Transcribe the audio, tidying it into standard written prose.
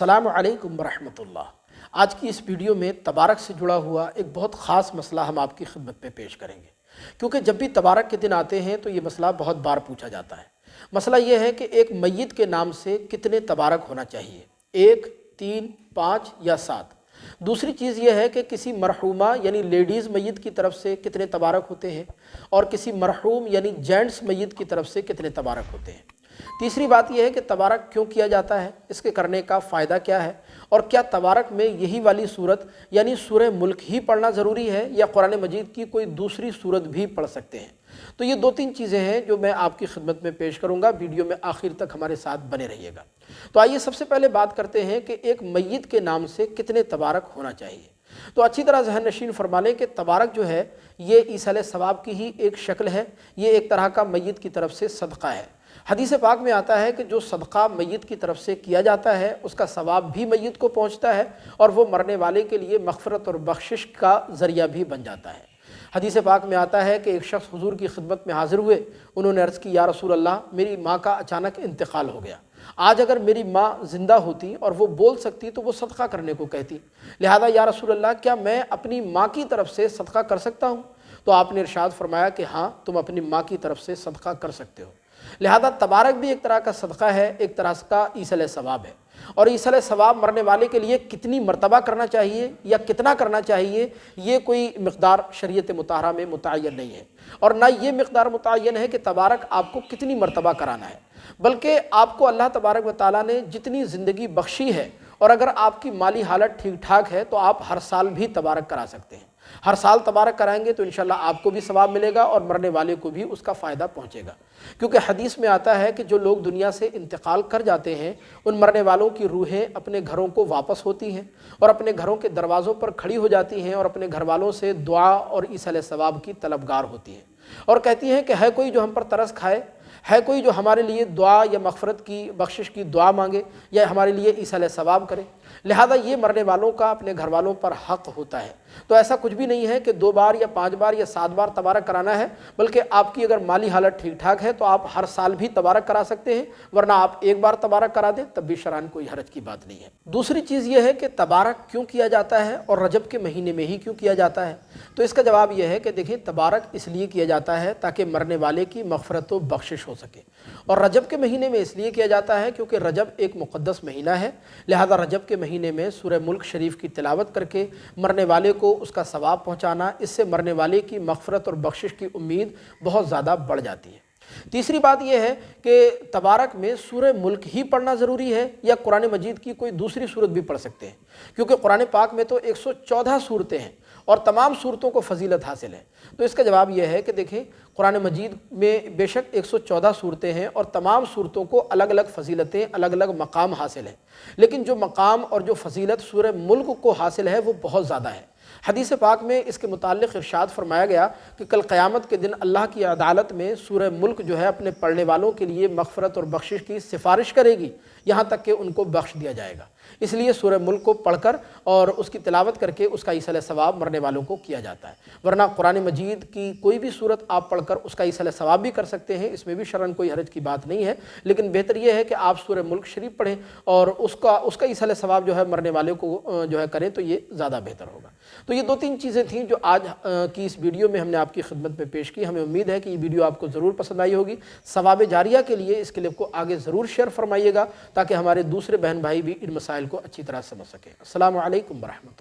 अस्सलामु अलैकुम वरहमतुल्लाह। आज की इस वीडियो में तबारक से जुड़ा हुआ एक बहुत ख़ास मसला हम आपकी खिदमत में पेश करेंगे, क्योंकि जब भी तबारक के दिन आते हैं तो ये मसला बहुत बार पूछा जाता है। मसला ये है कि एक मय्यत के नाम से कितने तबारक होना चाहिए, 1, 3, 5 या 7। दूसरी चीज़ ये है कि किसी मरहूमा यानी लेडीज़ मय्यत की तरफ से कितने तबारक होते हैं और किसी मरहूम यानी जेंट्स मय्यत की तरफ से कितने तबारक होते हैं। तीसरी बात यह है कि तबारक क्यों किया जाता है, इसके करने का फ़ायदा क्या है, और क्या तबारक में यही वाली सूरत यानी सूरह मुल्क ही पढ़ना ज़रूरी है या कुरान मजीद की कोई दूसरी सूरत भी पढ़ सकते हैं। तो ये 2-3 चीज़ें हैं जो मैं आपकी खिदमत में पेश करूँगा। वीडियो में आखिर तक हमारे साथ बने रहिएगा। तो आइए सबसे पहले बात करते हैं कि एक मय्यत के नाम से कितने तबारक होना चाहिए। तो अच्छी तरह ज़हन नशीन फरमा लें कि तबारक जो है ये ईसाले सवाब की ही एक शक्ल है, ये एक तरह का मय्यत की तरफ से सदका है। हदीस पाक में आता है कि जो सदका मय्यत की तरफ से किया जाता है उसका सवाब भी मय्यत को पहुंचता है और वो मरने वाले के लिए मग़फ़िरत और बख्शिश का ज़रिया भी बन जाता है। हदीस पाक में आता है कि एक शख्स हुजूर की खिदमत में हाज़िर हुए, उन्होंने अर्ज़ की, या रसूल अल्लाह, मेरी माँ का अचानक इंतकाल हो गया। आज अगर मेरी माँ ज़िंदा होती और वो बोल सकती तो वो सदका करने को कहती, लिहाजा या रसूल अल्लाह, क्या मैं अपनी माँ की तरफ से सदका कर सकता हूँ? तो आपने इरशाद फरमाया कि हाँ, तुम अपनी माँ की तरफ से सदका कर सकते हो। लिहाजा तबारक भी एक तरह का सदका है, एक तरह का ईसल सवाब है। और ईसल सवाब मरने वाले के लिए कितनी मरतबा करना चाहिए या कितना करना चाहिए, ये कोई मिक़दार शरीयत मुताहरा में मुतय्यन नहीं है, और ना ये मिक़दार मुतय्यन है कि तबारक आपको कितनी मरतबा कराना है, बल्कि आपको अल्लाह तबारक व तआला ने जितनी ज़िंदगी बख्शी है और अगर आपकी माली हालत ठीक ठाक है तो आप हर साल भी तबारक करा सकते हैं। हर साल तबारक कराएंगे तो इंशाअल्लाह आपको भी सवाब मिलेगा और मरने वाले को भी उसका फ़ायदा पहुंचेगा। क्योंकि हदीस में आता है कि जो लोग दुनिया से इंतकाल कर जाते हैं उन मरने वालों की रूहें अपने घरों को वापस होती हैं और अपने घरों के दरवाज़ों पर खड़ी हो जाती हैं और अपने घर वालों से दुआ और ईसल सवाब की तलबगार होती हैं और कहती हैं कि है कोई जो हम पर तरस खाए, है कोई जो हमारे लिए दुआ या मग़फ़िरत की बख्शिश की दुआ मांगे या हमारे लिए ईसाले सवाब करे। लिहाजा ये मरने वालों का अपने घर वालों पर हक़ होता है। तो ऐसा कुछ भी नहीं है कि 2 बार या 5 बार या 7 बार तबारक कराना है, बल्कि आपकी अगर माली हालत ठीक ठाक है तो आप हर साल भी तबारक करा सकते हैं, वरना आप एक बार तबारक करा दें तब भी शरान कोई हरज की बात नहीं है। दूसरी चीज़ ये है कि तबारक क्यों किया जाता है और रजब के महीने में ही क्यों किया जाता है। तो इसका जवाब यह है कि देखिए, तबारक इसलिए किया जाता है ताकि मरने वाले की मग़फ़िरत व बख्शिश हो सके, और रजब के महीने में इसलिए किया जाता है क्योंकि रजब एक मुक़द्दस महीना है। लिहाजा रजब के महीने में सूरह मुल्क शरीफ की तिलावत करके मरने वाले को उसका सवाब पहुँचाना, इससे मरने वाले की मग़फ़िरत और बख्शिश की उम्मीद बहुत ज़्यादा बढ़ जाती है। तीसरी बात यह है कि तबारक में सूरह मुल्क ही पढ़ना ज़रूरी है या कुरान मजीद की कोई दूसरी सूरत भी पढ़ सकते हैं, क्योंकि कुरान पाक में तो 114 सूरतें हैं और तमाम सूरतों को फजीलत हासिल है। तो इसका जवाब यह है कि देखें, कुरान मजीद में बेशक 114 सूरतें हैं और तमाम सूरतों को अलग अलग फजीलतें, अलग अलग मकाम हासिल हैं, लेकिन जो मकाम और जो फजीलत सूरह मुल्क को हासिल है वो बहुत ज़्यादा है। हदीस पाक में इसके मुताल्लिक़ इरशाद फरमाया गया कि कल क़यामत के दिन अल्लाह की अदालत में सूरह मुल्क जो है अपने पढ़ने वालों के लिए मग़फ़िरत और बख्शिश की सिफारिश करेगी, यहाँ तक कि उनको बख्श दिया जाएगा। इसलिए सूरह मुल्क को पढ़कर और उसकी तिलावत करके उसका ईसाले सवाब मरने वालों को किया जाता है, वरना कुरान मजीद की कोई भी सूरत आप पढ़कर उसका ईसाले सवाब भी कर सकते हैं, इसमें भी शरन कोई हरज की बात नहीं है। लेकिन बेहतर यह है कि आप सूरह मुल्क शरीफ पढ़ें और उसका ईसाले सवाब जो है मरने वाले को जो है करें, तो ये ज़्यादा बेहतर होगा। तो ये 2-3 चीज़ें थीं जो आज की इस वीडियो में हमने आपकी खिदमत में पेश की। हमें उम्मीद है कि ये वीडियो आपको ज़रूर पसंद आई होगी। सवाब जारिया के लिए इस क्लिप को आगे ज़रूर शेयर फरमाइएगा ताकि हमारे दूसरे बहन भाई भी इन मसाइल को अच्छी तरह समझ सकें। अस्सलामु अलैकुम वरहमतुल्लाह।